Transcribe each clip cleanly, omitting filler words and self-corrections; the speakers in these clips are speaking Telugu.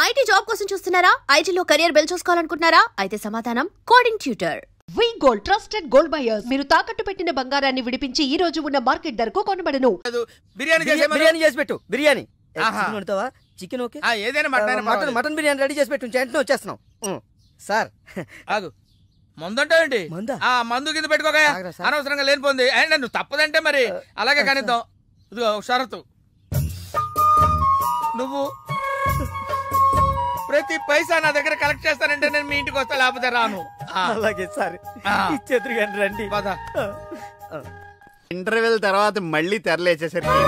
ఐటీ జాబ్ కోసం చూస్తున్నారా? ఐటీలో కెరియర్ బిల్డ్ చూసుకోవాలనుకుంటున్నారా? అయితే సమాధానం కోడింగ్ ట్యూటర్. వి గోల్డ్ ట్రస్టెడ్ గోల్డ్ బయర్స్. మీరు తాకట్టు పెట్టిన బంగారాన్ని విడిపించి ఈ రోజు ఉన్న మార్కెట్ ధరకు కొనబడను. బిర్యానీ చేసి పెట్టు. బిర్యానీ చికెన్ ఓకే, ఏదైనా మటన్ బిర్యానీ రెడీ చేసి పెట్టు. వెంటనే వచ్చేస్తున్నాం సార్. ఆగు, మందుంటావేంటి? మందు కింద పెట్టుకోగా అనవసరంగా లేనిపోంది. నువ్వు తప్పదంటే మరి అలాగే కనిద్దాం. ఇదిగో షరతు, నువ్వు ప్రతి పైసా నా దగ్గర కలెక్ట్ చేస్తానంటే నేను మీ ఇంటికి వస్తా, లేకపోతే రాను. అలాగే సార్, ఇచ్చేద్దరు కానీ రండి. ఇంటర్వెల్ తర్వాత మళ్ళీ తెరలేచేసరికి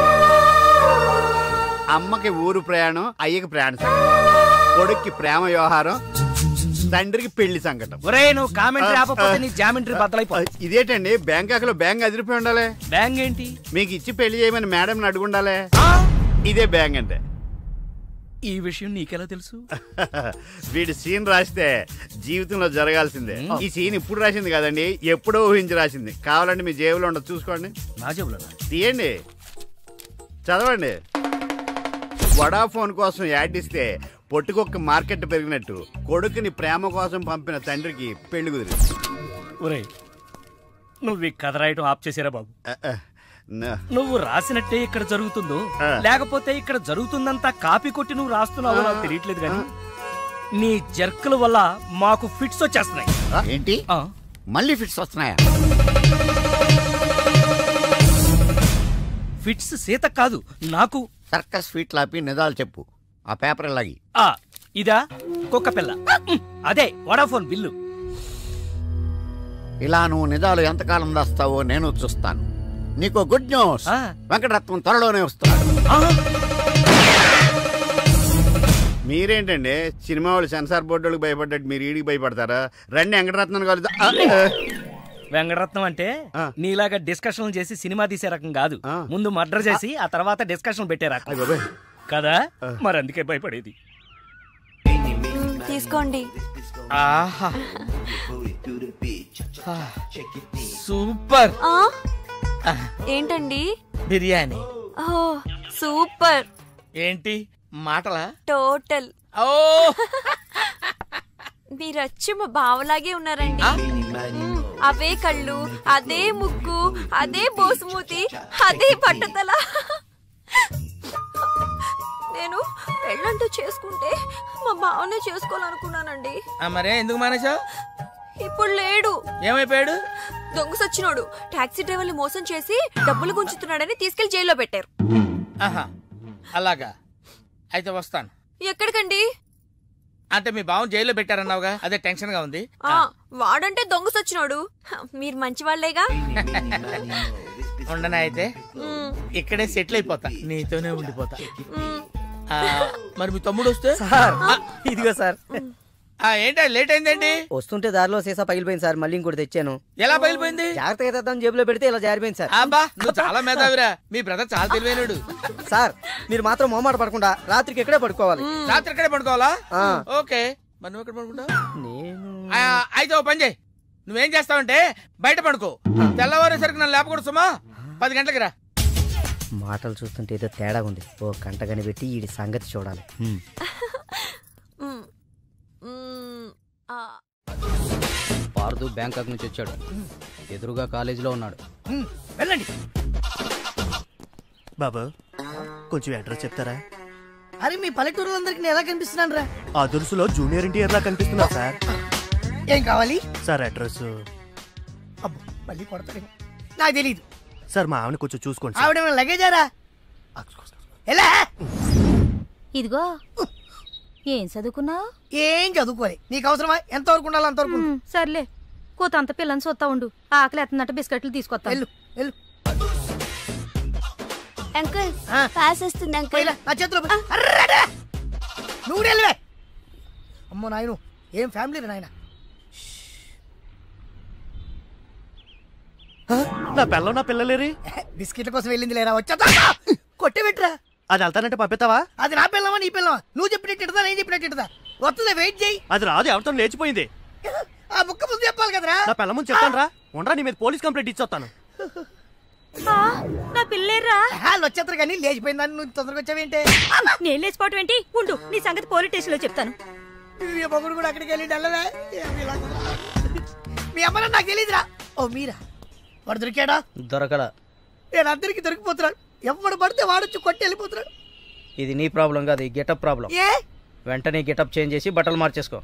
అమ్మకి ఊరు ప్రయాణం, అయ్యకి ప్రయాణ సంకటం, కొడుక్కి ప్రేమ వ్యవహారం, తండ్రికి పెళ్లి సంకటం. ఒరే నువ్వు కామెంటరీ ఆపకపోతే నీ జామెంటరీ బద్దలైపోయి. ఇదేటండి బ్యాంకాక్ లో బ్యాంక్ అదిరిపోయి ఉండాలి. బ్యాంక్ ఏంటి? మీకు ఇచ్చి పెళ్లి చేయమని మేడం అడుగుండాలి. ఇదే బ్యాంక్ అంటే. ఈ విషయం నీకెలా తెలుసు? వీడి సీన్ రాస్తే జీవితంలో జరగాల్సిందే. ఈ సీన్ ఇప్పుడు రాసింది కదండి, ఎప్పుడో ఊహించి రాసింది. కావాలంటే మీ జేబులో ఉండదు, చూసుకోండి. నా జేబులో తీయండి, చదవండి. వడాఫోన్ కోసం యాడ్ ఇస్తే పొట్టుకొక్క మార్కెట్ పెరిగినట్టు కొడుకుని ప్రేమ కోసం పంపిన తండ్రికి పెళ్లి కుదిరింది. ఒరేయ్, నువ్వు ఈ కథ రాయటం ఆప్ చేసారా బాబు? నువ్వు రాసినట్టే ఇక్కడ జరుగుతుందో, లేకపోతే ఇక్కడ జరుగుతుందంతా కాపీ కొట్టి నువ్వు రాస్తున్నావో నాకు తెలియట్లేదు. కానీ నీ జర్కుల వల్ల మాకు ఫిట్స్ వచ్చేస్తున్నాయి. ఏంటి మళ్ళీ ఫిట్స్ వస్తున్నాయా? ఫిట్స్ సీత కాదు నాకు. సర్కస్ ఫీట్ లాపి నిజాలు చెప్పు. ఆ పేపర్ లాగి. ఇదా కుక్క పిల్ల, అదే వడాఫోన్ బిల్లు. ఇలా నువ్వు నిజాలు ఎంతకాలం దాస్తావో నేను చూస్తాను. నీకు గుడ్ న్యూస్, వెంకటరత్నం త్వరలోనే వస్తున్నాడు. మీరేంటండి సినిమా వాళ్ళు సెన్సార్ బోర్డులకు భయపడ్డట్టు మీరు ఈడికి భయపడతారా? రండి వెంకటరత్నం కలుద్దాం. వెంకటరత్నం అంటే నీలాగా డిస్కషన్ చేసి సినిమా తీసే రకం కాదు. ముందు మర్డర్ చేసి ఆ తర్వాత డిస్కషన్ పెట్టే రకం కదా. మరి అందుకే భయపడేది. తీసుకోండి. సూపర్. ఏంటండి? బిర్యానీ. సూపర్. ఏంటి మాటలా? టోటల్. మీరచ్చి మా బావలాగే ఉన్నారండి. అవే కళ్ళు, అదే ముక్కు, అదే బోసుమూతి, అదే పట్టుదల. నేను పెళ్ళంటూ చేసుకుంటే మా బావనే చేసుకోవాలనుకున్నానండి. మరే ఎందుకు మానేశావు? ఇప్పుడు లేడు. ఏమైపోయాడు? దొంగ సచ్చినోడు టాక్సీ డ్రైవర్ని మోసం చేసి డబ్బులు గుంచుతున్నాడని తీసుకెళ్లి జైల్లో పెట్టారు. అలాగా, అయితే వస్తాను. ఎక్కడికండి? అంటే మీ బావని జైల్లో పెట్టారన్నావుగా, అదే టెన్షన్ గా ఉంది. వాడంటే దొంగ సచ్చినోడు, మీరు మంచి వాళ్లేగా. ఉండనా అయితే ఇక్కడే సెటిల్ అయిపోతా, నీతోనే ఉండిపోతా. మరి మీ తమ్ముడు వస్తే? ఇదిగో సార్. ఏంటి లేట్ అయిందేంటి? వస్తుంటే దారిలో సీసా పగిలిపోయింది సార్, మళ్ళీ ఇంకోటి తెచ్చాను. ఎలా పగిలిపోయింది? జాగ్రత్తగా తెద్దాం జేబులో పెడితే ఇలా జారిపోయింది సార్. అబ్బా, నువ్వు చాలా మేధావిరా. మీ బ్రదర్ చాలా తెలివైనడు. సార్ మీరు మాత్రం మొహమాట పడకుండా రాత్రికి ఎక్కడే పడుకోవాలి. రాత్రి ఎక్కడే పడుకోవాలా? ఓకే, మరి నువ్వు ఎక్కడ పడుకుంటావు? అయితే ఓ పని చేయి, నువ్వేం చేస్తావంటే బయట పడుకో. తెల్లవారేసరికి నన్ను లేపకూడదు సుమా. 10 గంటలకి రా. మాటలు చూస్తుంటే ఏదో తేడా ఉంది. ఓ గంట కనిపెట్టి ఈ సంగతి చూడాలి. పార్దు బ్యాంకాక్ నుంచి వచ్చాడు. ఎదురుగా కాలేజీలో ఉన్నాడు. వెళ్ళండి. బాబా కొంచెం అడ్రస్ చెప్తారా? అరే మీ పల్లెటూరులందరికీ నేను ఎలా కనిపిస్తున్నాను రా? ఆ దురుసులో జూనియర్ ఎన్టీఆర్ లా కనిపిస్తున్నా సార్. ఏం కావాలి సార్? అడ్రస్. అబ్బో మళ్ళీ కొడతాడు, నాకు తెలీదు సార్. మా ఆవిడ కొంచెం చూసుకోండి. ఆవిడ లగేజారా? ఎలా? ఇదిగో, ఏం చదువుకున్నావు? ఏం చదువుకోవాలి, నీకు అవసరమా? ఎంతవరకు ఉండాలి అంతవరకు. సర్లే, కూతంత పిల్లని చూస్తా ఉండు. ఆకలి ఎత్తున్నట్టు బిస్కెట్లు తీసుకొస్తా. వెళ్ళు వెళ్ళు. అంకుల్ పాస్ వస్తుంది అంకుల్. నా చేతిలో నువ్వు వెళ్ళవే. అమ్మో నాయను, ఏం ఫ్యామిలీ నాయన. నా పిల్ల నా పిల్లలేరి బిస్కెట్ల కోసం వెళ్ళింది లేరా? వచ్చా కొట్టి పెట్టరా. అది వెళ్తానంటే పంపిస్తావా? అది నా పిల్లవా నీ పిల్లవా? నువ్వు చెప్పినట్టు నేను చెప్పినట్టు వస్తుందా? వెయిట్ చేయి. అది రాదు, ఎవరితో లేచిపోయింది. ఆ ముక్క ముందు చెప్పాలి కదరా. నా పిల్ల ముందు చెప్తాను రా. ఉండరా, నీ మీద పోలీస్ కంప్లైంట్ ఇచ్చొస్తాను. నా పిల్లేరా వాళ్ళు వచ్చేస్తారు కానీ లేచిపోయిందని నువ్వు తొందరగా వచ్చావేంటి? నేను లేచిపోవటం ఏంటి? ఉండు, నీ సంగతి పోలీస్ స్టేషన్ లో చెప్తాను. మీ మొగుడు కూడా అక్కడికి వెళ్ళి డల్లవే. మీ అమ్మ నాకు తెలియదురా. ఓ మీరా, వాడు దొరికాడా? దొరకడా. నేను అందరికి దొరికిపోతున్నాడు. ఎవడు పడితే వాడొచ్చి కొట్టి వెళ్ళిపోతున్నాడు. ఇది నీ ప్రాబ్లం కాదు, ఈ గెటప్ ప్రాబ్లం. ఏ వెంటనే గెటప్ చేంజ్ చేసి బట్టలు మార్చేసుకో.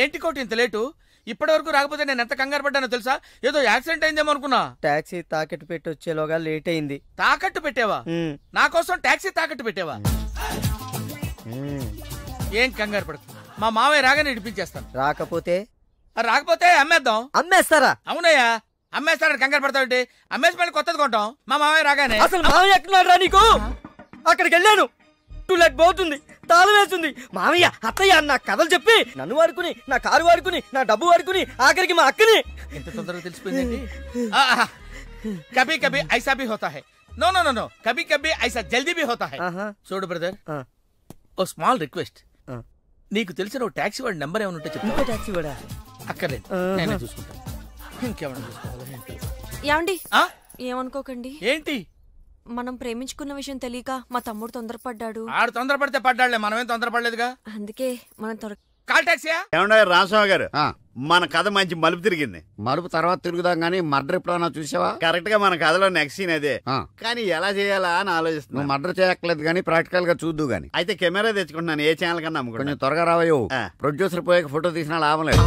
ఏంటి కోటి ఇంత లేటు? ఇప్పటి వరకు రాకపోతే నేను ఎంత కంగారు పడ్డానో తెలుసా? ఏదో యాక్సిడెంట్ అయిందేమో అనుకున్నా. టాక్సీ తాకెట్టు పెట్టి వచ్చేలోగా లేట్ అయింది. తాకట్టు పెట్టావా? నా కోసం టాక్సీ తాకట్టు పెట్టావా? ఏం కంగారు పడకు, మా మావయ్య రాగానే ఇడిపించేస్తాను. రాకపోతే రాకపోతే అమ్మేద్దాం. అమ్మేస్తారా? అవునయ్యా, అమ్మేస్తాడని కంగారు పడతావంటే అమ్మేసి మళ్ళీ కొత్తది కొంటాం మా మావయ్య రాగానే. అసలు మామయ్య ఎక్కడున్నాడు రా నీకు? అక్కడికి వెళ్ళాను, టూలెట్ పోతుంది, తాళం వేస్తుంది. మామయ్య అత్తయ్య నా కథలు చెప్పి నన్ను వాడుకుని, నా కారు వాడుకుని, నా డబ్బు వాడుకుని, ఆఖరికి మా అక్కని. ఎంత తొందరగా తెలిసిపోయిందండి. కభీ కభీ ఐసా భీ హోతా హై. నో నో నో నో, కభీ కభీ ఐసా జల్దీ భీ హోతా హై. చూడు బ్రదర్, ఓ స్మాల్ రిక్వెస్ట్. నీకు తెలిసిన ఓ టాక్సీ వాడి నెంబర్ ఏమైనా ఉంటే చెప్పు. టాక్సీ వాడా? అక్కర్లేదు, నేనే చూసుకుంటాను. ఇంకేమైనా చూసుకోవాలి. ఏమండి, ఏమనుకోకండి. ఏంటి? మనం ప్రేమించుకున్న విషయం తెలియక మా తమ్ముడు తొందరపడ్డాడు. ఆడు తొందరపడితే పడ్డాడులే, మనమేం తొందరపడలేదుగా. అందుకే మనం కాల్ టాక్సీయా? ఏమన్నా రామస్వామి గారు, మన కథ మంచి మలుపు తిరిగింది. మలుపు తర్వాత తిరుగుదాం గానీ మర్డర్ ఎప్పుడన్నా చూసావా? కరెక్ట్ గా మన కథలో నెక్స్ట్ సీన్ అదే. కానీ ఎలా చేయాలా అని ఆలోచిస్తున్నా. మర్డర్ చేయక్కర్లేదు గానీ ప్రాక్టికల్ గా చూద్దు గానీ. అయితే కెమెరా తెచ్చుకుంటున్నాను, ఏ ఛానల్ కన్నా కొంచెం అమ్ముకుంటాను. త్వరగా రావయ్యో. ప్రొడ్యూసర్ పోయాక ఫోటో తీసినా లాభం లేదు.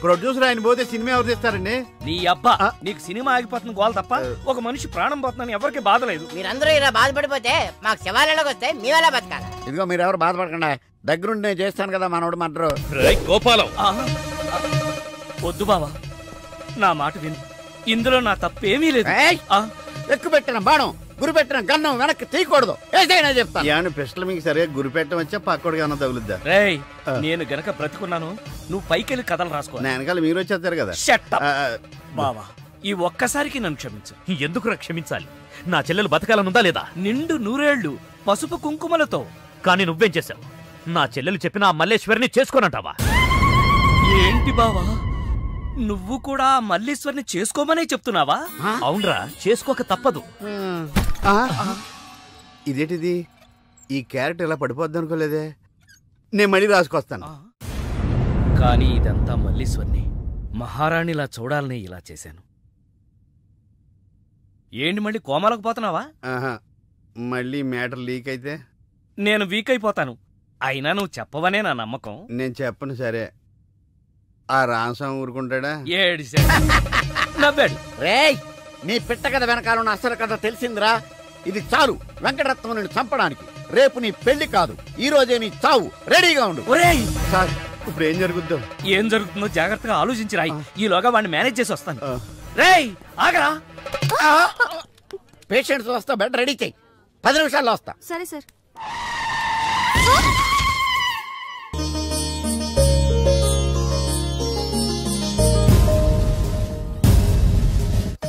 ప్రొడ్యూసర్ ఆయన పోతే సినిమా ఎవరు తీస్తారండి? నీ అబ్బా, నీకు సినిమా ఆగిపోతుంది గోల్ తప్ప ఒక మనిషి ప్రాణం పోతుందని ఎవరికి బాధ లేదు. మీరందరూ ఇలా బాధపడిపోతే మాకు శవాలలోకి వస్తే మీ వల్ల బతకాల. ఇదిగో మీరు ఎవరు బాధపడకుండా, దగ్గరుండి నేను చేస్తాను కదా మనోడు మర్డర్. గోపాలం, వద్దు బావా, నా మాట విను. ఇందులో నా తప్పేమీ లేదు. ఎక్కువ పెట్టిన బాణం, గురి పెట్టిన గన్నం వెనక్కి తీయకూడదు. ఏదైనా చెప్తా. ఏమన్నా పిస్టల్ మీకు సరిగా గురి పెట్టడం వచ్చా పక్కోడికి ఏమన్నా తగులుద్దా? రేయ్, నేను గనక బ్రతుకున్నాను, నువ్వు పైకెళ్ళి కథలు రాసుకో. నా వెనకాల మీరు వచ్చేస్తారు కదా. బావా, ఈ ఒక్కసారికి నన్ను క్షమించు. ఎందుకు క్షమించాలి? నా చెల్లెలు బతకాలనుందా లేదా? నిండు 100 ఏళ్లు పసుపు కుంకుమలతో. కానీ నువ్వేం చేశావు? నా చెల్లెలు చెప్పిన ఆ మల్లేశ్వరిని చేసుకోనంటావా? ఏంటి బావా, నువ్వు కూడా మల్లీశ్వరిని చేసుకోమనే చెప్తున్నావా? అవునరా, చేసుకోక తప్పదు. ఇదేంటిది, ఈ క్యారెక్టర్ ఇలా పడిపోద్ది అనుకోలేదే. నేను మళ్ళీ రాసుకొస్తాను. కానీ ఇదంతా మల్లీశ్వరిని మహారాణిలా చూడాలని ఇలా చేశాను. ఏంటి మళ్ళీ కోమాలకు పోతున్నావా? మళ్ళీ మ్యాటర్ లీక్ అయితే నేను వీక్ అయిపోతాను. అయినా నువ్వు చెప్పవనే నా నమ్మకం. నేను చెప్పను. సరే, ఆ రామస్వామి ఊరుకుంటాడా? నవ్వాడు. రేయ్, నీ పిట్ట కథ వెనకాల ఉన్న అసలు కథ తెలిసిందిరా. ఇది చాలు వెంకటరత్నం నిన్ను చంపడానికి. రేపు నీ పెళ్లి కాదు, ఈ రోజే నీ చావు. రెడీగా ఉండు. సార్, ఇప్పుడు ఏం జరుగుతుందో? ఏం జరుగుతుందో జాగ్రత్తగా ఆలోచించి రాయి. ఈలోగా వాడిని మేనేజ్ చేసి వస్తాను. రేయ్, ఆగరా. పేషెంట్స్ వస్తా, బెడ్ రెడీ చెయ్యి. 10 నిమిషాల్లో వస్తా. సరే సార్.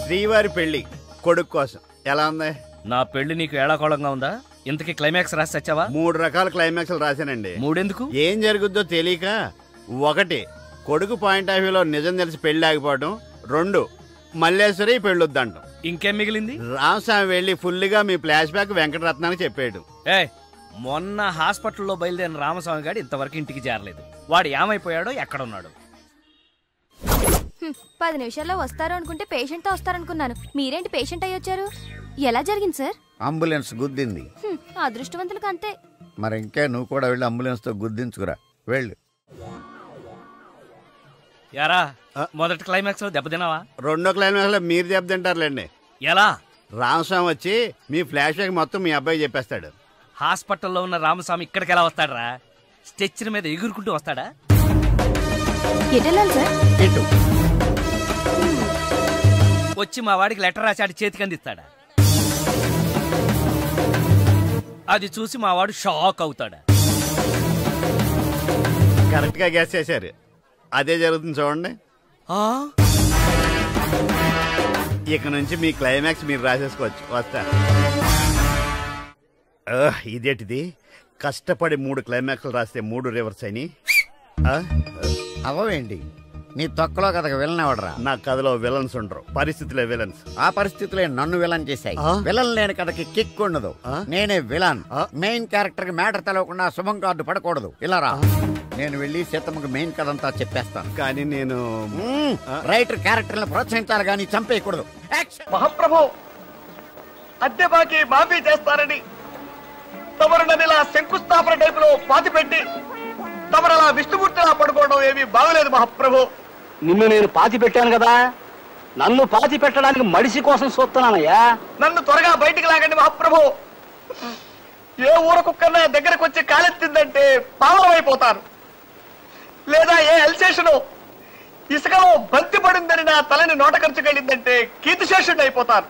శ్రీవారి పెళ్లి కొడుకు కోసం ఎలా ఉంది? నా పెళ్లి నీకు ఏడాకోళంగా ఉందా? ఇంతకీ క్లైమాక్స్ రాసి వచ్చావా? 3 రకాల క్లైమాక్స్లు రాశానండి. 3 ఎందుకు? ఏం జరుగుద్దో తెలియక. 1, కొడుకు పాయింట్ ఆఫ్ వ్యూలో నిజం తెలిసి పెళ్లి ఆగిపోవడం. 2, మల్లేశ్వరి పెళ్ళొద్దంటాం. ఇంకేం మిగిలింది? రామస్వామి వెళ్ళి ఫుల్గా మీ ఫ్లాష్ బ్యాక్ వెంకటరత్నానికి చెప్పాడు. మొన్న హాస్పిటల్లో బయలుదేరిన రామస్వామి గారు ఇంతవరకు ఇంటికి చేరలేదు. వాడు ఏమైపోయాడో, ఎక్కడున్నాడు? 10 నిమిషాల్లో వస్తారు అనుకుంటే పేషెంట్ తో వస్తారనుకున్నాను. మీరేంటి పేషెంట్ అయ్యి వచ్చారు? ఎలా జరిగింది సార్? అంబులెన్స్ గుద్దింది. అదృష్టవంతులకు అంతే. మరి ఇంకే నువ్వు కూడా వెళ్ళి అంబులెన్స్ తో గుద్దించుకురా. వెళ్ళు. యారా, మొదటి క్లైమాక్స్ లో దెబ్బతిన్నావా? 2వ క్లైమాక్స్ లో మీరు దెబ్బతింటారులేండి. ఎలా? రామస్వామి వచ్చి మీ ఫ్లాష్ బ్యాక్ మొత్తం మీ అబ్బాయి చెప్పేస్తాడు. హాస్పిటల్లో ఉన్న రామస్వామి ఇక్కడికి ఎలా వస్తాడరా? స్ట్రెచ్చర్ మీద ఎగురుకుంటూ వస్తాడా? వచ్చి మా వాడికి లెటర్ రాశాడు, చేతికి అందిస్తాడా? అది చూసి మా వాడు షాక్ అవుతాడా? కరెక్ట్ గా గెస్ చేశారు. అదే జరుగుతుంది చూడండి. ఇక నుంచి మీ క్లైమాక్స్ మీరు రాసేసుకోవచ్చు. వస్తా. ఇదేంటిది, కష్టపడి 3 క్లైమాక్స్లు రాస్తే 3 రివర్స్ అయినాయి. అవేంటి? నీ తొక్కలో కథకు విలన్ ఎవడరా? నా కథలో విలన్స్ ఉండరు, పరిస్థితులే విలన్స్. ఆ పరిస్థితులే నన్ను విలన్ చేశాయి. విలన్ లేని కథకి కిక్ ఉండదు. నేనే విలన్. మెయిన్ క్యారెక్టర్ కి మ్యాటర్ తెలవకుండా శుభం కార్డు పడకూడదు. ఇలా రా, నేను వెళ్ళి సీతమ్మకి మెయిన్ కథ అంతా చెప్పేస్తాను. కానీ నేను రైటర్ క్యారెక్టర్ని ప్రోత్సహించాలి కానీ చంపేయకూడదు. మహాప్రభు, అద్దె బాకీ మాఫీ చేస్తారని తమరు నన్ను ఇలా శంకుస్థాపన టైపులో పాతి పెట్టి తమరు అలా విష్ణుమూర్తిలా పడుకోవడం ఏమీ బాగలేదు మహాప్రభు. నిన్ను నేను పాతి పెట్టాను కదా, నన్ను పాతి పెట్టడానికి మడిసి కోసం చూస్తున్నానయ్యా. నన్ను త్వరగా బయటికి లాగండి మహాప్రభు. ఏ ఊర కుక్కన్నా దగ్గరకు వచ్చి కాలెత్తిందంటే పావనమైపోతాను. లేదా ఏ ఎల్సేషను ఇసుకలో బంతి పడిందని నా తలని నోట ఖర్చుకెళ్ళిందంటే కీర్తిశేషుడు అయిపోతాను.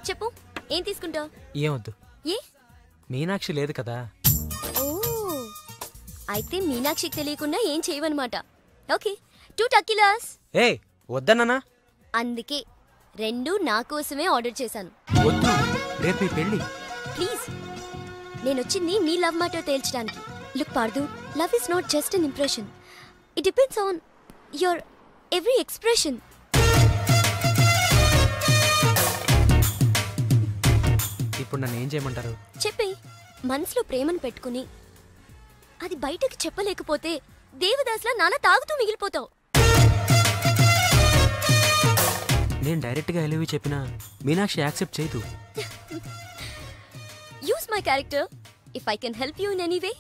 చెప్పు, ఏం తీసుకుంటావు? ఏమొద్దు. ఏ? మీనాక్షి లేదు కదా. ఓ, అయితే మీనాక్షికి తెలియకుండా ఏం చేయవన్నమాట. ఓకే, 2 టకీలాస్. ఏ వద్దన్నానా? అందుకే 2 నా కోసమే ఆర్డర్ చేశాను. వద్దు, రేపు ఈ పెళ్ళి. ప్లీజ్, నేనొచ్చింది మీ లవ్ మ్యాటర్ తేల్చడానికి. Look Parthu, love is not just an impression. It depends on your every expression. ఇప్పుడు నన్ను ఏం చేయమంటారు? చెప్పే. మనసులో ప్రేమను పెట్టుకుని అది బయటకు చెప్పలేకపోతే దేవదాస్లా నాన్న తాగుతూ మిగిలిపోతావు. నేను డైరెక్ట్ గా ఎలివి చెప్పినా మీనాక్షి యాక్సెప్ట్ చేయదు. Use my character if I can help you in any way.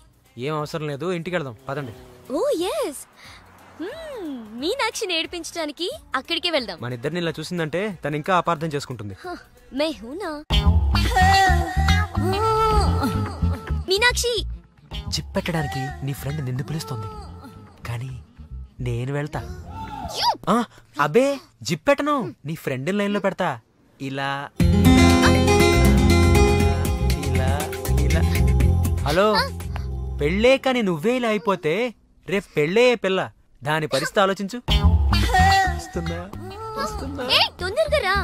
ఏం అవసరం లేదు, ఇంటికి వెళ్దాం పదండి. ఓ ఎస్, మీనాక్షిని ఏడిపించడానికి అక్కడికే వెళ్దాం. మన ఇద్దరిని ఇలా చూసిందంటే తను ఇంకా అపార్థం చేసుకుంటుంది. మే హూనా మీనాక్షి. జిప్ పెట్టడానికి నీ ఫ్రెండ్ నిన్ను పిలుస్తోంది, కానీ నేను వెళ్తా. అబే జిప్ పెట్టను, నీ ఫ్రెండ్ లైన్ లో పెడతా. ఇలా ఇలా ఇలా. హలో, పెళ్ళే కానీ నువ్వే ఇలా అయిపోతే రేపు పెళ్ళే పిల్ల, దాని పరిస్థితి ఆలోచించు. తొందరగా రా.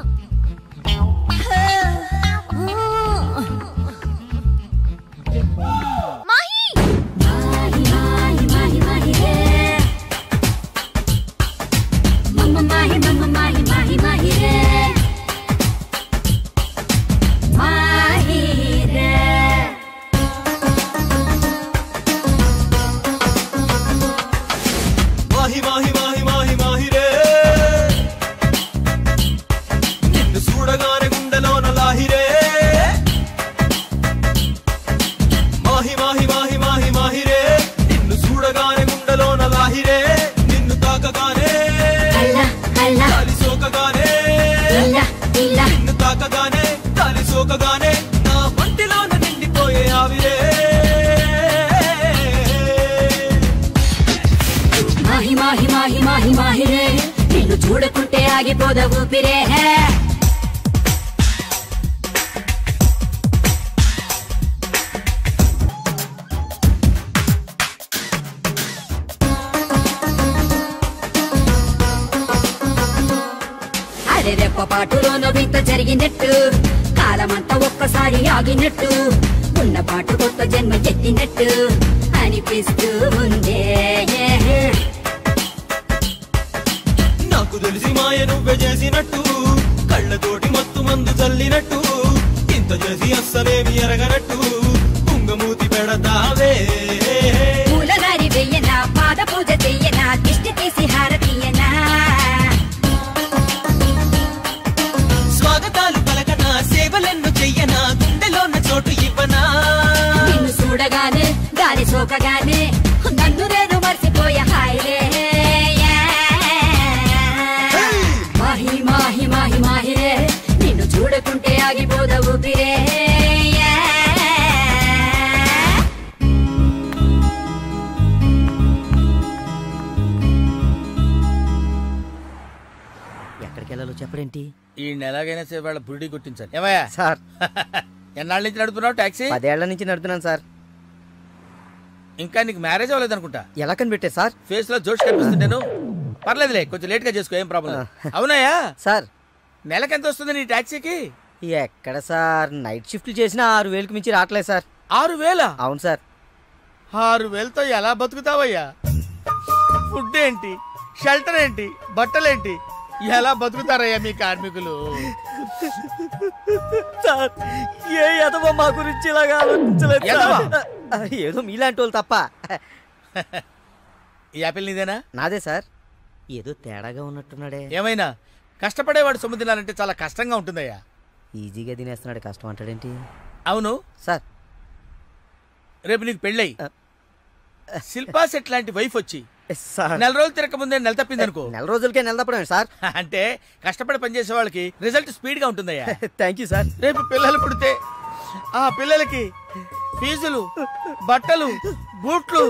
నిన్ను చూడకుంటే ఆగిపోద ఊపిరే. అరే రెప్పపాటులోనో వింత జరిగినట్టు, కాలమంతా ఒక్కసారి ఆగినట్టు, ఉన్న పాటు కొత్త జన్మ ఎత్తినట్టు అనిపిస్తూ ఉందే. నాకు తెలిసి మాయ నువ్వే చేసినట్టు, కళ్ళతోటి మత్తు మందు చల్లినట్టు, ఇంత చేసి అస్సలేమి ఎరగనట్టు కుంగమూతి పెడతావే. పూలగారి వెయ్యనా, పాద పూజ చెయ్యనా, దిష్టి తీసి హారతీయనా, స్వాగతాలు పలకనా, సేవలెన్ను చెయ్యనా, గుండెలోన చోటు ఇవ్వనా. నిన్ను చూడగానే గాలి సోకగానే నన్ను నేను మర్చిపోయా. హాయిరే మాహి మాహి మాహి మాహిరే, నిన్ను చూడకుంటే ఆగిపోద ఊపిరే. ఎక్కడికి వెళ్ళాలో చెప్పరేంటి? ఈ నెలాగైనా సరే వాళ్ళ బురిడి గుర్తించాలి. ఏమయ్యా సార్, ఎన్నాళ్ళ నుంచి నడుపుతున్నావు టాక్సీ? 10 ఏళ్ల నుంచి నడుపుతున్నాను సార్. ఇంకా నీకు మ్యారేజ్ అవ్వలేదు అనుకుంటా. ఎలా కనిపెట్టే సార్? ఫేస్ లో జోష్ కనిపిస్తుంటేను. పర్లేదులే, కొంచెం లేట్ గా చేసుకో, ఏం ప్రాబ్లం. అవునాయా సార్? నెలకి ఎంత వస్తుంది నీ టాక్సీకి? ఎక్కడ సార్, నైట్ షిఫ్ట్లు చేసినా 6,000కి మించి రావట్లేదు సార్. 6,000? అవును సార్. 6,000తో ఎలా బతుకుతావయ్యా? ఫుడ్ ఏంటి, షెల్టర్ ఏంటి, బట్టలేంటి, ఎలా బతుకుతారయ్యా మీ కార్మికులు? సార్ ఏ ఎదవో మా గురించి ఇలాగా ఆలోచించలేదు. ఏదో మీలాంటి వాళ్ళు తప్ప. ఈ యాపిల్ నీదేనా? నాదే సార్. ఏదో తేడాగా ఉన్నట్టున్నాడే. ఏమైనా కష్టపడేవాడు సొమ్ము తినాలంటే చాలా కష్టంగా ఉంటుందయ్యా. ఈజీగా తినేస్తున్నాడు, కష్టం అంటాడేంటి? అవును సార్, రేపు నీకు పెళ్ళై శిల్పా సెట్ లాంటి వైఫ్ వచ్చి నెల రోజులు తిరగక ముందే నెల తప్పింది అనుకో. నెల రోజులకే నెల తప్పడం సార్? అంటే కష్టపడి పనిచేసే వాళ్ళకి రిజల్ట్ స్పీడ్ గా ఉంటుందయ్యా. Thank you sir. రేపు పిల్లలు పుడితే ఆ పిల్లలకి ఫీజులు, బట్టలు, బూట్లు,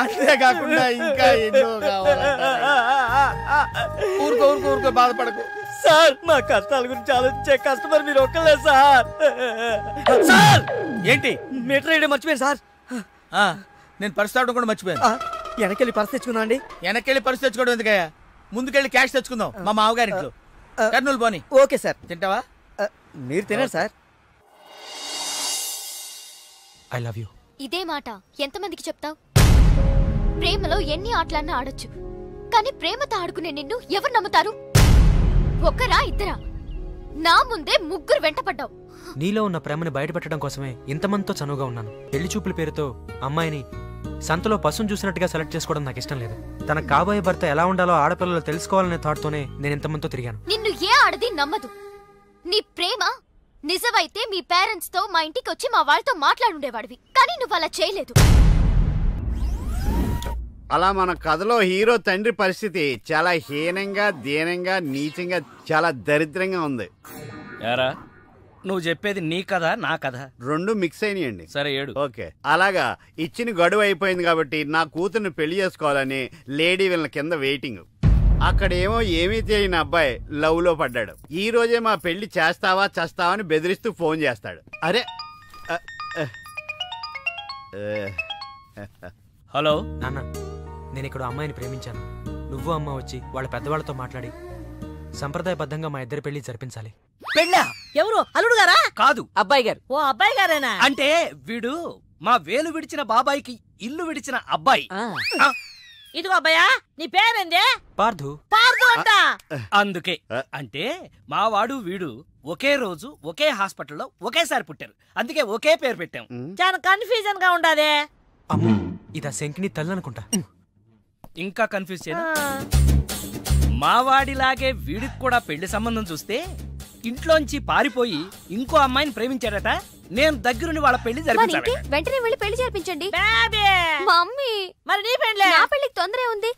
అంతేకాకుండా ఇంకా ఎన్నో కావాలంట. ఊరుకో ఊరుకో ఊరుకో, బాధపడకు సార్. మా కష్టాల గురించి ఆలోచించే కస్టమర్ మీరు ఒక్కలే సార్. సార్ ఏంటి? మీటర్ వేయడం మర్చిపోయాను సార్. నేను పర్స్ తావడం కూడా మర్చిపోయాను. వెనకెళ్ళి పర్స్ తెచ్చుకుందాం అండి. వెనకెళ్ళి పర్స్ తెచ్చుకోవడం ఎందుకయ్యా? ముందుకెళ్ళి క్యాష్ తెచ్చుకుందాం మా మామగారింట్లో. కర్నూలు పోని. Okay sir. తింటావా? మీరు తినండి సార్. I love you. ఇదే మాట ఎంతమందికి చెప్తావు? ప్రేమలో ఎన్ని ఆటలన్నా ఆడొచ్చు, కానీ ప్రేమతో ఆడుకునే నిన్ను ఎవరు నమ్ముతారు? ఒకరా ఇద్దరా? నా ముందే ముగ్గురు వెంటపడ్డావు. నీలో ఉన్న ప్రేమని బయటపెట్టడం కోసమే ఇంతమందితో చనువుగా ఉన్నాను. పెళ్లి చూపుల పేరుతో అమ్మాయిని సంతలో పశువును చూసినట్టుగా సెలెక్ట్ చేసుకోవడం నాకు ఇష్టం లేదు. తన కాబోయే భర్త ఎలా ఉండాలో ఆడపిల్లలు తెలుసుకోవాలనే థాట్తోనే నేను ఇంతమందితో తిరిగాను. నిన్ను ఏ ఆడది నమ్మదు. నీ ప్రేమ నిజమైతే మీ పేరెంట్స్ తో మా ఇంటికి వచ్చి మా వాళ్ళతో మాట్లాడుండేవాడివి, కానీ నువ్వు అలా చేయలేదు. అలా మన కథలో హీరో తండ్రి పరిస్థితి చాలా హీనంగా, దీనంగా, నీచంగా, చాలా దరిద్రంగా ఉంది. యారా, నువ్వు చెప్పేది నీ కథ నా కథ రెండు మిక్స్ అయినాయండి. సరే ఏడు. ఓకే, అలాగా ఇచ్చిన గడువు అయిపోయింది కాబట్టి నా కూతుర్ని పెళ్లి చేసుకోవాలని లేడీ వీళ్ళ కింద వెయిటింగ్. అక్కడేమో ఏమీ తెలియని అబ్బాయి లవ్ లో పడ్డాడు. ఈ రోజే మా పెళ్లి చేస్తావా చేస్తావా అని బెదిరిస్తూ ఫోన్ చేస్తాడు. అరే హలో నాన్న, నేను ఇక్కడ అమ్మాయిని ప్రేమించాను. నువ్వు అమ్మ వచ్చి వాళ్ళ పెద్దవాళ్ళతో మాట్లాడి సంప్రదాయబద్ధంగా మా ఇద్దరి పెళ్లి జరిపించాలి. పెళ్ళా? ఎవరు? అల్లుడు గారా? కాదు, అబ్బాయి గారు. ఓ అబ్బాయి గారేనా? అంటే వీడు మా వేలు విడిచిన బాబాయికి ఇల్లు విడిచిన అబ్బాయి. ఇదిగో అబ్బాయా, నీ పేరేందే? పార్థు. పార్థు అంట. అందుకే అంటే మా వాడు వీడు ఒకే రోజు ఒకే హాస్పిటల్లో ఒకేసారి పుట్టారు, అందుకే ఒకే పేరు పెట్టాం. చాలా కన్ఫ్యూజన్ గా ఉండాదే. అమ్మో, ఇదా శంకిని తల్లి అనుకుంటా. ఇంకా కన్ఫ్యూజ్ చేయనా? మావాడిలాగే వీడికి కూడా పెళ్లి సంబంధం చూస్తే ఇంట్లోంచి పారిపోయి ఇంకో అమ్మాయిని ప్రేమించాడట. నేను దగ్గరుండి వాళ్ళ పెళ్లి జరిపించాను. వెంటనే వెళ్ళి పెళ్లి జరిపించండి. మమ్మీ, మరి నీ పెళ్లి? నా పెళ్లికి తొందరే ఉంది.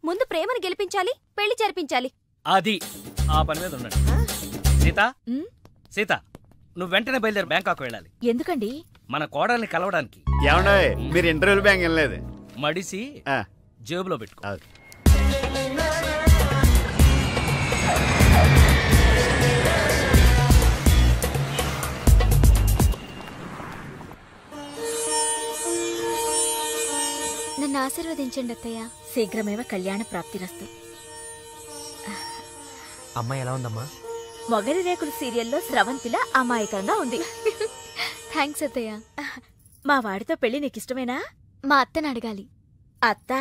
ముందు ప్రేమను గెలిపించాలి, పెళ్లి జరిపించాలి. అది ఆ పని మీద ఉండండి. సీత, సీత, నువ్వు వెంటనే బయలుదేరి బ్యాంకాక్ వెళ్ళాలి. ఎందుకండి? మన కోడల్ని కలవడానికి. ఏమండో మీరు ఇంటర్వ్యూ బ్యాంక్ వెళ్ళలేదు? మడిసి జేబులో పెట్టుకో. నన్ను ఆశీర్వదించండి అత్తయ్య. శీఘ్రమేవ కళ్యాణ ప్రాప్తిరస్తు. అమ్మాయి ఎలా ఉందమ్మా? మొగలి రేకులు సీరియల్లో స్రవంతిలా అమాయకంగా ఉంది. థ్యాంక్స్ అత్తయ్య. మా వాడితో పెళ్లి నీకిష్టమేనా? మా అత్తని అడగాలి. అత్త?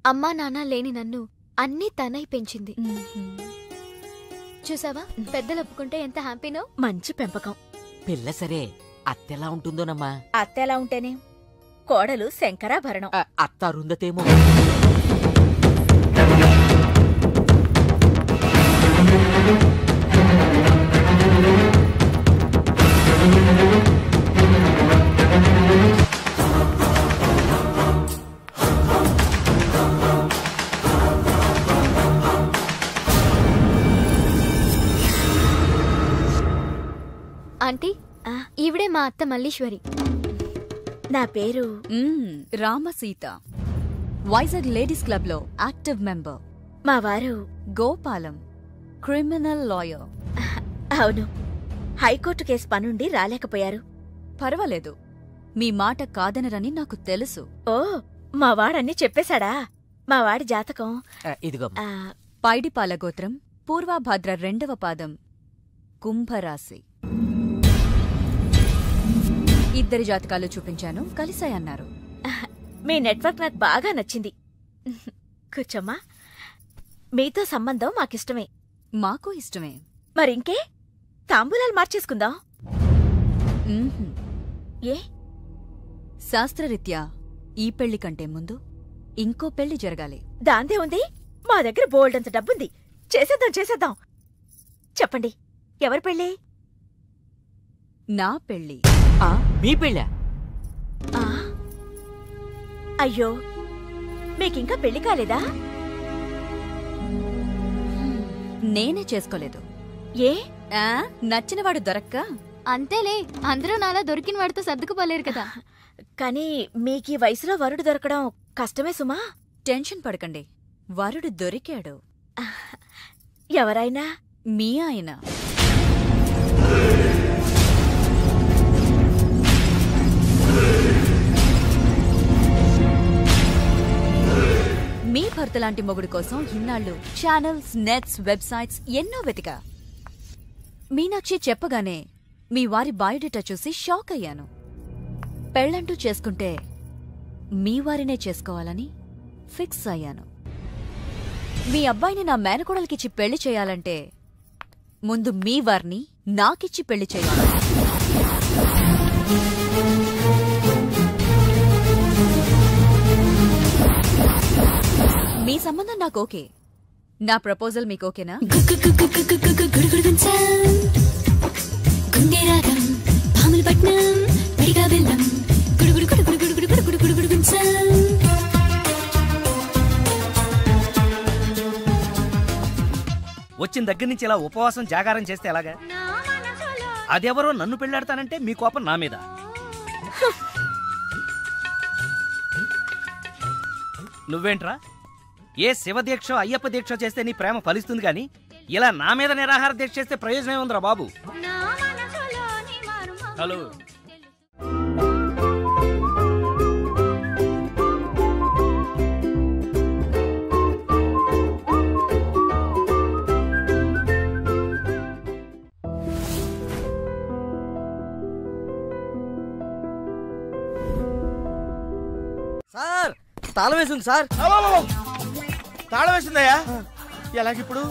అమ్మా నాన్న లేని నన్ను అన్నీ తనై పెంచింది. చూసావా, పెద్దలు ఒప్పుకుంటే ఎంత హ్యాపీనో. మంచి పెంపకం. పిల్ల సరే, అత్తెలా ఉంటుందోనమ్మా? అత్త ఎలా ఉంటేనే, కోడలు శంకరాభరణం. అత్త అరుంధతేమో. ఆంటీ, ఈవిడే మా అత్త మల్లీశ్వరి. నా పేరు రామసీత, వైజాగ్ లేడీస్ క్లబ్ లో యాక్టివ్ మెంబర్. మా వారు గోపాలం, క్రిమినల్ లాయర్. అవును, హైకోర్టు కేసు పనుండి రాలేకపోయారు. పర్వాలేదు, మీ మాట కాదనరని నాకు తెలుసు. ఓ మా వాడన్నీ చెప్పేశాడా? మా వాడి జాతకం ఇదిగో. పైడిపాల గోత్రం, పూర్వభాద్ర 2వ పాదం, కుంభరాశి. ఇద్దరి జాతకాలు చూపించాను, కలిసాయన్నారు. మీ నెట్వర్క్ నాకు బాగా నచ్చింది. కూర్చోమ్మా. మీతో సంబంధం మాకిష్టమే. మాకు ఇష్టమే. మరింకే తాంబూలాలు మార్చేసుకుందాం. ఏ? శాస్త్రరీత్యా ఈ పెళ్లి కంటే ముందు ఇంకో పెళ్లి జరగాలి. దాందే ఉంది. మా దగ్గర బోల్డంత డబ్బుంది. చేసేద్దాం. చెప్పండి, ఎవరి పెళ్ళి? నా పెళ్లి. మీ పెళ్ళా? అయ్యో, మీకింకా పెళ్లి కాలేదా? నేనే చేసుకోలేదు. ఏ? నచ్చినవాడు దొరక్క? అంతేలే, అందరూ నాలా దొరికిన వాడితో సర్దుకుపోలేరు కదా. కానీ మీకీ వయసులో వరుడు దొరకడం కష్టమే సుమా. టెన్షన్ పడకండి, వరుడు దొరికాడు. ఎవరైనా? మీ ఆయన. మీ భర్త లాంటి మొగుడు కోసం ఇన్నాళ్ళు ఛానల్స్, నెట్స్, వెబ్సైట్స్ ఎన్నో వెతికా. మీనాక్షి చెప్పగానే మీ వారి బయోడేటా చూసి షాక్ అయ్యాను. పెళ్ళంటూ చేసుకుంటే మీ వారినే చేసుకోవాలని ఫిక్స్ అయ్యాను. మీ అబ్బాయిని నా మేనకోడలికిచ్చి పెళ్లి చేయాలంటే ముందు మీ వారిని నాకిచ్చి పెళ్లి చేయాలి. మీ సంబంధం నాకు ఓకే. నా ప్రపోజల్ మీకు ఓకేనా? వచ్చిన దగ్గర నుంచి ఇలా ఉపవాసం జాగారం చేస్తే ఎలాగా? అదెవరో నన్ను పెళ్ళాడతానంటే మీ కోపం నా మీద. నువ్వేంట్రా, ఏ శివదీక్ష అయ్యప్ప దీక్ష చేస్తే నీ ప్రేమ ఫలిస్తుంది గాని ఇలా నా మీద నిరాహార దీక్ష చేస్తే ప్రయోజనం ఉందిరా బాబు. హలో, సార్ తాళం వేసింది సార్. తాళం వేసిందయ్యా? ఎలాగిప్పుడు?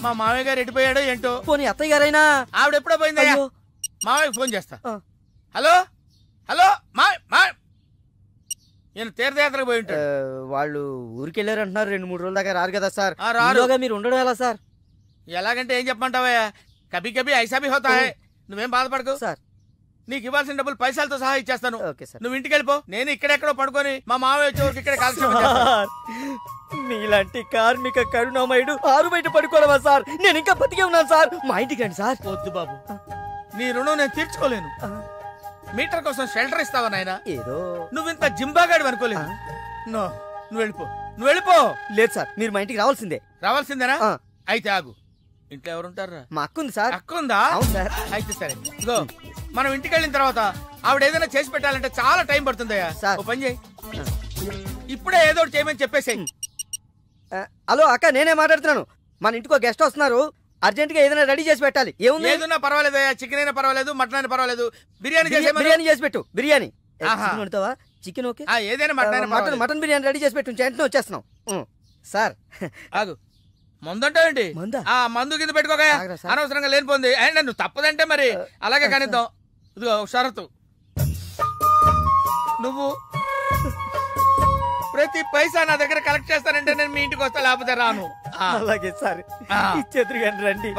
మా మామయ్య గారు ఎడిపోయాడో ఏంటో. పోనీ అత్తయ్య గారైనా? ఆవిడ ఎప్పుడో పోయిందయ్యా. మామయ్యకి ఫోన్ చేస్తా. హలో హలో, నేను తీర్థయాత్రకు పోయి ఉంటాడు. వాళ్ళు ఊరికెళ్ళారు అంటున్నారు. 2-3 రోజుల దాకా రారు కదా సార్. రారుగా మీరు ఉండడం ఎలా సార్? ఎలాగంటే ఏం చెప్పమంటావయ్యా? కభీ కభీ ఐసా భీ హోతా హై. నువ్వేం బాధపడకు సార్. నీకు ఇవ్వాల్సిన డబ్బులు పైసలతో సహా ఇచ్చేస్తాను. నువ్వు ఇంటికి వెళ్ళిపో. నేను ఇక్కడెక్కడో పడుకొని మా మామయ్య వచ్చేవరకు ఇక్కడ కాల్సి. మీలాంటి కార్మిక కరుణామయుడు ఆరు బయట పడుకోవడమా సార్? నేను ఇంకా బతికే ఉన్నాను సార్. మా ఇంటికి రండి సార్. వద్దు బాబు, నీ రుణం నేను తీర్చుకోలేను. మీటర్ కోసం షెల్టర్ ఇస్తావా నాయనా? ఏదో నువ్వు ఇంత జింబాగాడు అనుకోలేదు. నువ్వు వెళ్ళిపో. లేదు సార్, మీరు మా ఇంటికి రావాల్సిందే. రావాల్సిందేనా? అయితే ఆగు. ఇంట్లో ఎవరుంటారా? మా అక్క ఉంది సార్. అక్క ఉందా? అవును సార్. అయితే సరే, ఇగో మనం ఇంటికి వెళ్ళిన తర్వాత ఆవిడ ఏదైనా చేసి పెట్టాలంటే చాలా టైం పడుతుందయ్యా. ఓ పని చేయి, ఇప్పుడే ఏదో ఒకటి చేయమని చెప్పేసేయ్. హలో అక్క, నేనే మాట్లాడుతున్నాను. మన ఇంటికి గెస్ట్ వస్తున్నారు. అర్జెంట్ గా ఏదైనా రెడీ చేసి పెట్టాలి. ఏముంది? ఏదైనా పర్వాలేదయ్యా. చికెన్ అయినా పర్వాలేదు, మటన్ అయినా పర్వాలేదు. బిర్యానీ చేసి పెట్టు. బిర్యానీ వండుతావా? Chicken okay. ఏదైనా మటన్ బిర్యానీ రెడీ చేసి పెట్టు. వెంటనే వచ్చేస్తున్నాం సార్. ఆగు, మందంటావేంటి? ఆ మందు కింద పెట్టుకోగా అనవసరంగా లేనిపోంది. అండ్ నువ్వు తప్పదంటే మరి అలాగే కనిద్దాం. ఇదిగో షరతు, నువ్వు ప్రతి పైసా నా దగ్గర కలెక్ట్ చేస్తానంటే నేను మీ ఇంటికి వస్తా, లేకపోతే రాను. అలాగే సార్, ఇచ్చేద్దరు కానీ రండి.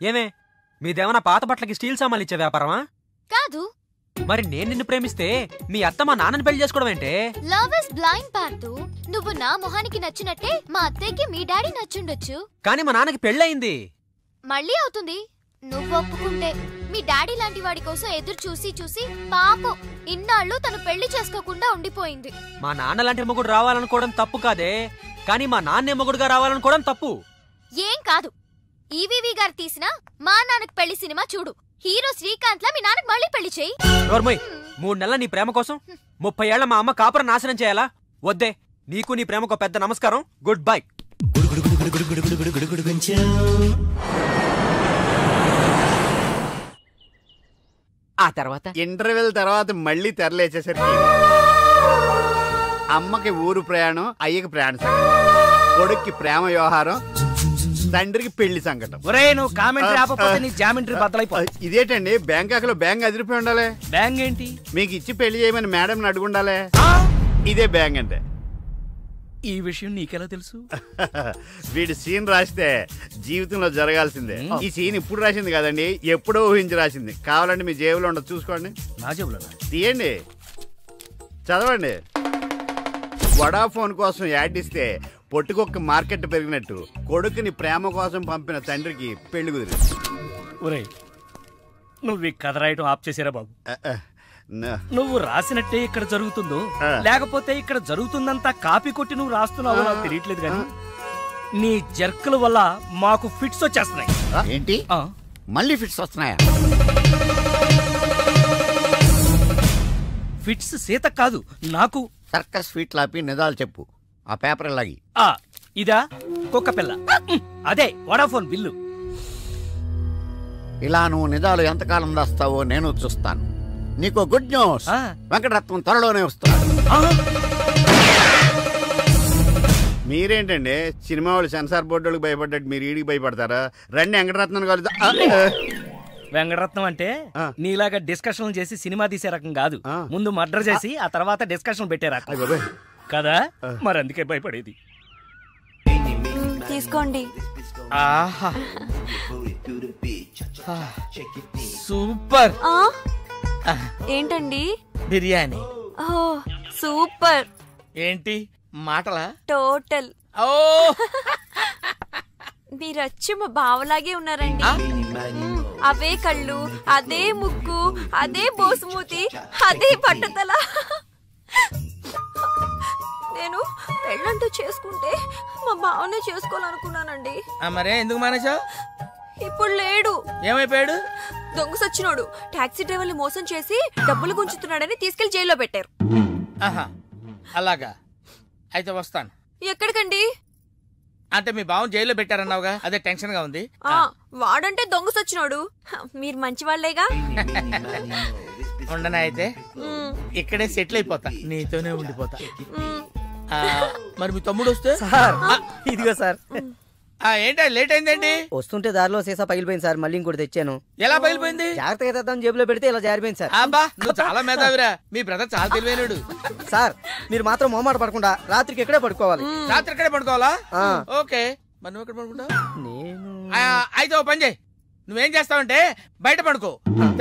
ఏమే, మీదేమన్నా పాత బట్టలకి స్టీల్ సామాన్లు ఇచ్చే వ్యాపారమా? కాదు. మరి నేను నిన్ను ప్రేమిస్తే మీ అత్త మా నాన్నని పెళ్లి చేసుకోవడం ఏంటే? Love is blind Parthu. నువ్వు నా మొహానికి నచ్చినట్టే మా అత్తయ్యకి మీ డాడీ నచ్చుండొచ్చు. కానీ మా నాన్నకి పెళ్ళయింది. మళ్ళీ అవుతుంది నువ్వు ఒప్పుకుంటే. మీ డాడీ లాంటి వాడి కోసం ఎదురు చూసి చూసి పాపం ఇన్నాళ్ళు తను పెళ్లి చేసుకోకుండా ఉండిపోయింది. మా నాన్న లాంటి మొగుడు రావాలనుకోవడం తప్పు కాదే, కానీ మా నాన్నే మొగుడుగా రావాలనుకోవడం తప్పు. ఏం కాదు. ఈవీవి గారు తీసిన మా నాన్నకి పెళ్లి సినిమా చూడు. హీరో శ్రీకాంత్ లా మీ నాన్నకి మళ్ళీ పెళ్లి చేయి. నోర్మయ్, 3 నెలల నీ ప్రేమ కోసం 30 ఏళ్ల మా అమ్మ కాపురం నాశనం చేయాలా? వద్దే. నీకు నీ ప్రేమకు పెద్ద నమస్కారం. Good bye. ఆ తర్వాత ఇంటర్వెల్ తర్వాత మళ్ళీ తెరలేచేసరికి అమ్మకి ఊరు ప్రయాణం, అయ్యకి ప్రయాణ సంకటం, కొడుక్కి ప్రేమ వ్యవహారం, తండ్రికి పెళ్లి సంకటం. ఒరే నువ్వు కామెంటరీ ఆపకపోతే నీ జామెంట్రీ బద్దలైపో. ఇదేటండి బ్యాంకాక్ లో బ్యాంక్ అదిరిపోయి ఉండాలి. బ్యాంక్ ఏంటి? మీకు ఇచ్చి పెళ్లి చేయమని మేడం అడుగుండాలి. ఇదే బ్యాంక్ అంటే. ఈ విషయం నీకెలా తెలుసు? వీడి సీన్ రాస్తే జీవితంలో జరగాల్సిందే. ఈ సీన్ ఇప్పుడు రాసింది కదండి, ఎప్పుడో ఊహించి రాసింది. కావాలంటే మీ జేబులో ఉండదు, చూసుకోండి. నా జేబులో తీయండి, చదవండి. వడాఫోన్ కోసం యాడ్ ఇస్తే పొట్టుకొక్క మార్కెట్ పెరిగినట్టు కొడుకుని ప్రేమ కోసం పంపిన తండ్రికి పెళ్లి కుదిరింది. ఒరే నువ్వు ఈ కథ రాయటం ఆప్ చేసారా బాబు? నువ్వు రాసినట్టే ఇక్కడ జరుగుతుందో లేకపోతే ఇక్కడ జరుగుతుందంతా కాపీ కొట్టి నువ్వు రాస్తున్నావో నాకు తెలియట్లేదు కానీ నీ జర్కుల వల్ల మాకు ఫిట్స్ వచ్చేస్తున్నాయి. ఏంటి మళ్ళీ ఫిట్స్ వస్తున్నాయా? ఫిట్స్ సీత కాదు నాకు. సర్కస్ ఫీట్ లాపి నిజాలు చెప్పు. ఆ పేపర్ లాగి. ఇదా కుక్క పిల్ల, అదే వడాఫోన్ బిల్లు. ఇలా నువ్వు నిజాలు ఎంతకాలం దాస్తావో నేను చూస్తాను. నీకు గుడ్ న్యూస్, వెంకటరత్నం త్వరలోనే వస్తున్నాడు. మీరేంటండి సినిమా వాళ్ళు సెన్సార్ బోర్డు వాళ్ళకి భయపడ్డట్టు మీరు ఈడికి భయపడతారా? రండి వెంకటరత్నం కలుద్దా. వెంకటరత్నం అంటే నీలాగా డిస్కషన్ చేసి సినిమా తీసే రకం కాదు. ముందు మర్డర్ చేసి ఆ తర్వాత డిస్కషన్ పెట్టే రకం కదా. మరి అందుకే భయపడేది. తీసుకోండి. సూపర్. ఏంటండి? బిర్యానీ. సూపర్. ఏంటి మాటలా? టోటల్. మీరచ్చి మా బావలాగే ఉన్నారండి. అవే కళ్ళు, అదే ముక్కు, అదే బోసుమూతి, అదే పట్టతల. నేను పెళ్ళంటూ చేసుకుంటే మా బావనే చేసుకోవాలనుకున్నానండి. మరే ఎందుకు మానేశావు? ఇప్పుడు లేడు. ఏమైపోయాడు? దొంగ సచ్చినోడు టాక్సీ డ్రైవర్ని మోసం చేసి డబ్బులు గుంచుతున్నాడని తీసుకెళ్లి జైల్లో పెట్టారు. అలాగా, అయితే వస్తాను. ఎక్కడికండి? అంటే మీ బావ జైల్లో పెట్టారన్నావుగా, అదే టెన్షన్ గా ఉంది. వాడంటే దొంగ సచ్చినోడు. మీరు మంచి వాళ్లేగా. ఉండనా అయితే ఇక్కడే సెటిల్ అయిపోతా, నీతోనే ఉండిపోతా. మరి మీ తమ్ముడు వస్తే? సార్ ఇదిగో సార్. ఏంటో లేట్ అయిందండి? వస్తుంటే దారిలో సీసా పగిలిపోయింది సార్, మళ్ళీ ఇంకోటి తెచ్చాను. ఎలా పగిలిపోయింది? జాగ్రత్తగా తెద్దాం జేబులో పెడితే ఇలా జారిపోయింది సార్. అబ్బా నువ్వు చాలా మేధావిరా. మీ బ్రదర్ చాలా తెలివైనడు. సార్ మీరు మాత్రం మొహమాట పడకుండా రాత్రికి ఎక్కడే పడుకోవాలి. రాత్రి ఎక్కడే పడుకోవాలా? ఓకే, మరి నువ్వు ఎక్కడ పడుకుంటావు? అయితే ఓ పని చేయి, నువ్వేం చేస్తావంటే బయట పడుకో.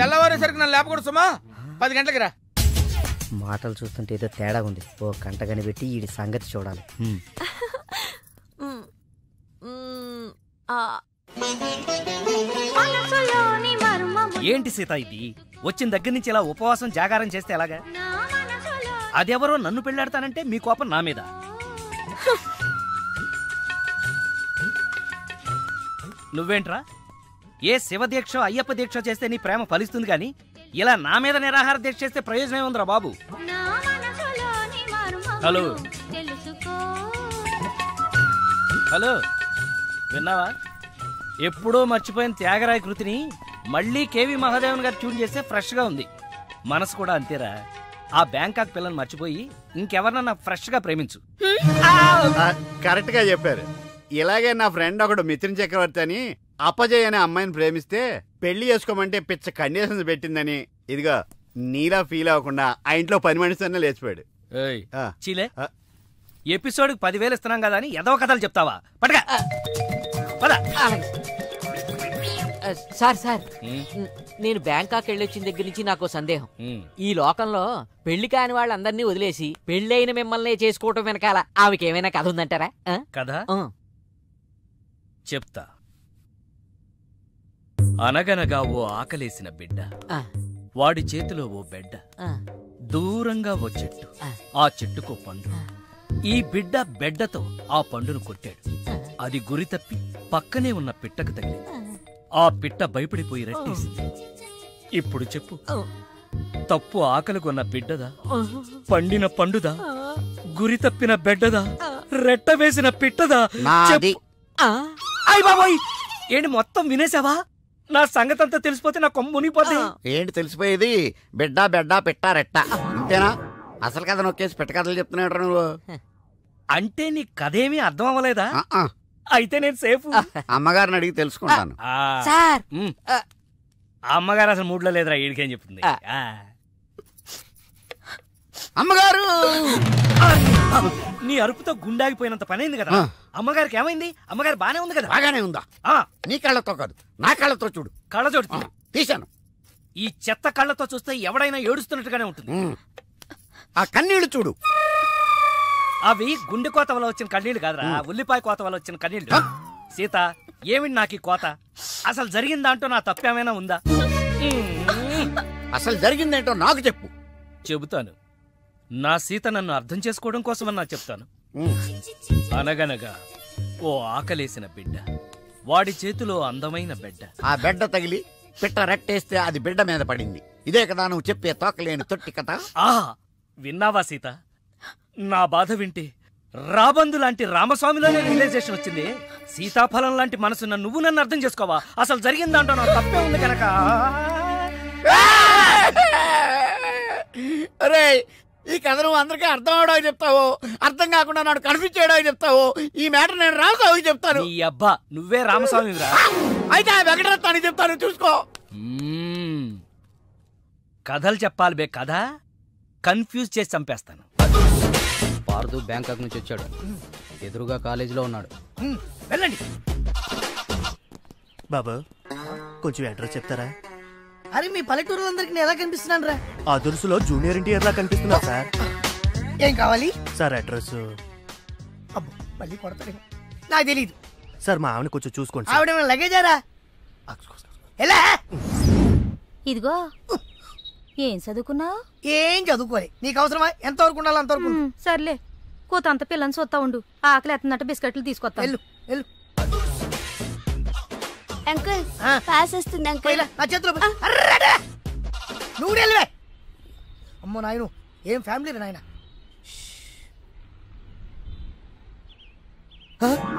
తెల్లవారేసరికి నన్ను లేపకూడదు సుమా. 10 గంటలకి రా. మాటలు చూస్తుంటే ఏదో తేడా ఉంది. ఓ గంట కనిపెట్టి ఈ సంగతి చూడాలి. ఏంటి సీత ఇది? వచ్చిన దగ్గర నుంచి ఇలా ఉపవాసం జాగారం చేస్తే ఎలాగా? అదెవరో నన్ను పెళ్ళాడతానంటే మీ కోపం నా మీద. నువ్వేంట్రా ఏ శివ దీక్ష అయ్యప్ప దీక్ష చేస్తే నీ ప్రేమ ఫలిస్తుంది కానీ ఇలా నా మీద నిరాహార దీక్ష చేస్తే ప్రయోజనం ఏముందిరా బాబు? హలో హలో, విన్నావా? ఎప్పుడో మర్చిపోయిన త్యాగరాయ కృతిని మళ్ళీ కేవి మహాదేవన్ గారు ట్యూన్ చేస్తే ఫ్రెష్ గా ఉంది. మనసు కూడా అంతేరా. ఆ బ్యాంకాక్ పిల్లని మర్చిపోయి ఇంకెవరన్నా ఫ్రెష్ గా ప్రేమించు. కరెక్ట్ గా చెప్పారు. ఇలాగే నా ఫ్రెండ్ ఒకడు మిథున్ చక్రవర్తి అని అపజయ్ అనే అమ్మాయిని ప్రేమిస్తే పెళ్లి చేసుకోమంటే పిచ్చ కండిషన్స్ పెట్టిందని ఇదిగా నీలా ఫీల్ అవ్వకుండా ఆ ఇంట్లో పని మనిషినే లేచిపోయాడు. చీలే, ఎపిసోడ్ 10,000 ఇస్తున్నాం కదా అని ఏదో కథలు చెప్తావా? పడగా సార్ సార్ నేను బ్యాంకాక్ వెళ్ళొచ్చిన దగ్గర నుంచి నాకు సందేహం. ఈ లోకంలో పెళ్లి కాని వాళ్ళందరినీ వదిలేసి పెళ్లైన మిమ్మల్ని చేసుకోవటం వెనకాల ఆమెకేమైనా కథ ఉందంటారా? కదా చెప్తా. అనగనగా ఓ ఆకలేసిన బిడ్డ, వాడి చేతిలో ఓ బెడ్డ, దూరంగా ఓ చెట్టు, ఆ చెట్టుకో పండు. ఈ బిడ్డ బెడ్డతో ఆ పండును కొట్టాడు. అది గురి తప్పి పక్కనే ఉన్న పిట్టకు తగిలింది. ఆ పిట్ట భయపడిపోయి రట్టేసింది. ఇప్పుడు చెప్పు, తప్పు ఆకలి కొన్న బిడ్డదా, పండిన పండుదా, గురి తప్పిన బిడ్డదా, రెట్ట వేసిన పిట్టదా? అయ్ బాబోయ్, ఏంటి మొత్తం వినేసావా? నా సంగతి అంతా తెలిసిపోతే నా కొమ్ము మునిగిపోతే. ఏంటి తెలిసిపోయేది? బిడ్డ బెడ్డ పెట్ట రెట్ట అంతేనా? అసలు కథ నొక్కేసి పెట్ట కథలు చెప్తున్నాడు నువ్వు. అంటే నీ కథేమీ అర్థం అవ్వలేదా? అయితే నేను సేఫ్. అమ్మగారిని అడిగి తెలుసుకుంటాను. అమ్మగారు అసలు మూడ్లో లేదురా, ఈడికేం చెప్తుంది. అమ్మగారు నీ అరుపుతో గుండాగిపోయినంత పని అయింది కదా. అమ్మగారికి ఏమైంది? అమ్మగారు బానే ఉంది కదా? బాగానే ఉందా? నీ కళ్ళతో కాదు, నా కళ్ళతో చూడు. కళ్ళజోడు తీశాను. ఈ చెత్త కళ్ళతో చూస్తే ఎవడైనా ఏడుస్తున్నట్టుగానే ఉంటుంది. ఆ కన్నీళ్లు చూడు. అవి గుండె కోత వల్ల వచ్చిన కన్నీళ్లు కాదురా, ఉల్లిపాయ కోత వల్ల వచ్చిన కన్నీళ్లు. సీత, ఏమిటి నాకు ఈ కోత? అసలు జరిగిందంటూ నా తప్పేమైనా ఉందా? అసలు జరిగిందేంటో నాకు చెప్పు. చెబుతాను. నా సీత నన్ను అర్థం చేసుకోవడం కోసమన్నా చెప్తాను. అనగనగా ఓ ఆకలేసిన బిడ్డ, వాడి చేతిలో అందమైన బిడ్డ. ఆ బిడ్డ తగిలి పిట్ట రెట్టేస్తే అది బిడ్డ మీద పడింది. ఇదే కదా నువ్వు చెప్పే తోకలేని తొట్టి కథ? విన్నావా సీత? నా బాధ వింటే రాబందు లాంటి రామస్వామిలోనే రియలైజేషన్ వచ్చింది. సీతాఫలం లాంటి మనసున్న నువ్వు నన్ను అర్థం చేసుకోవా? అసలు జరిగిందంటో నాకు తప్పే ఉంది కనుక. అరే, ఈ కథ నువ్వు అందరికీ అర్థం అవడానికి చెప్తావు, అర్థం కాకుండా నన్ను కన్ఫ్యూజ్ చేయడానికి చెప్తావు. ఈ మ్యాటర్ నేను రామస్వామికి చెప్తాను. ఈ అబ్బా, నువ్వే రామస్వామి రా. అయితే ఆ వెంకటరత్నానికి చెప్తాను, చూసుకో. కథలు చెప్పాలి బే, కథ కన్ఫ్యూజ్ చేసి చంపేస్తాను. పార్దు బ్యాంకాక్ నుంచి వచ్చాడు, ఎదురుగా కాలేజీలో ఉన్నాడు. వెళ్ళండి. బాబు, కొంచెం అడ్రస్ చెప్తారా? అరే, మీ పల్లెటూరులందరికీ నేను ఎలా కనిపిస్తున్నాను రా? ఆ దురుసులో జూనియర్ ఎన్టీఆర్ లా కనిపిస్తున్నా సార్. ఏం కావాలి సార్? అడ్రస్. అబ్బో, మళ్ళీ కొడతాడు. నాకు తెలీదు సార్. మా ఆవిడ కొంచెం చూసుకోండి. ఆవిడ లగేజారా? ఎలా? ఇదిగో, ఏం చదువుకున్నావు? ఏం చదువుకోలే. నీకు అవసరమా? ఎంతవరకు ఉండాలి అంతవరకు. సర్లే, కూతంత పిల్లని చూస్తా ఉండు. ఆకలి ఎత్తున్నట్టు బిస్కెట్లు తీసుకొస్తా. వెళ్ళు వెళ్ళు. అంకుల్, పాస్ వస్తుంది అంకుల్. నా చేతిలో నువ్వు వెళ్ళవే. అమ్మో నాయను, ఏం ఫ్యామిలీ నాయన.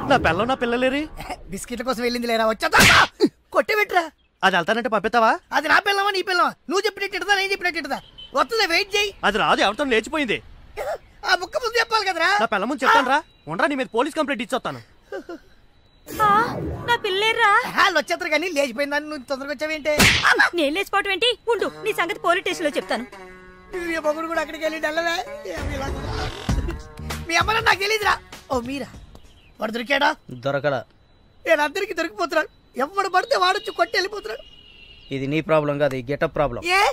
నా పిల్ల, నా పిల్లలేరి? బిస్కెట్ల కోసం వెళ్ళింది లేరా? వచ్చా కొట్టి పెట్టరా. అది వెళ్తానంటే పంపిస్తావా? అది నా పిల్లవా నీ పిల్లవా? నువ్వు చెప్పినట్టు ఇడదా, నేను చెప్పినట్టు ఇడదా? వస్తుందా? వెయిట్ చేయి. అది రాదు, ఎవరితో లేచిపోయింది. ఆ ముక్క ముందు చెప్పాలి కదరా. నా పిల్ల ముందు చెప్తాను రా. ఉండరా, నీ మీద పోలీస్ కంప్లైంట్ ఇచ్చొస్తాను. నా పిల్లేరా? వాళ్ళు వచ్చేస్తారు కానీ లేచిపోయిందని నువ్వు తొందరగా వచ్చావేంటే? నేను లేచిపోవటం ఏంటి? ఉండు, నీ సంగతి పోలీస్ స్టేషన్ లో చెప్తాను. మొగుడు కూడా అక్కడికి వెళ్ళి డల్లవే. మీ అమ్మ నాకు తెలియదురా. ఓ మీరా? వాడు దొరికాడా? దొరకడా? నేను అందరికి దొరికిపోతున్నాడు. ఎవడు పడితే వాడొచ్చి కొట్టి వెళ్ళిపోతున్నాడు. ఇది నీ ప్రాబ్లం కాదు, ఈ గెటప్ ప్రాబ్లం. ఏ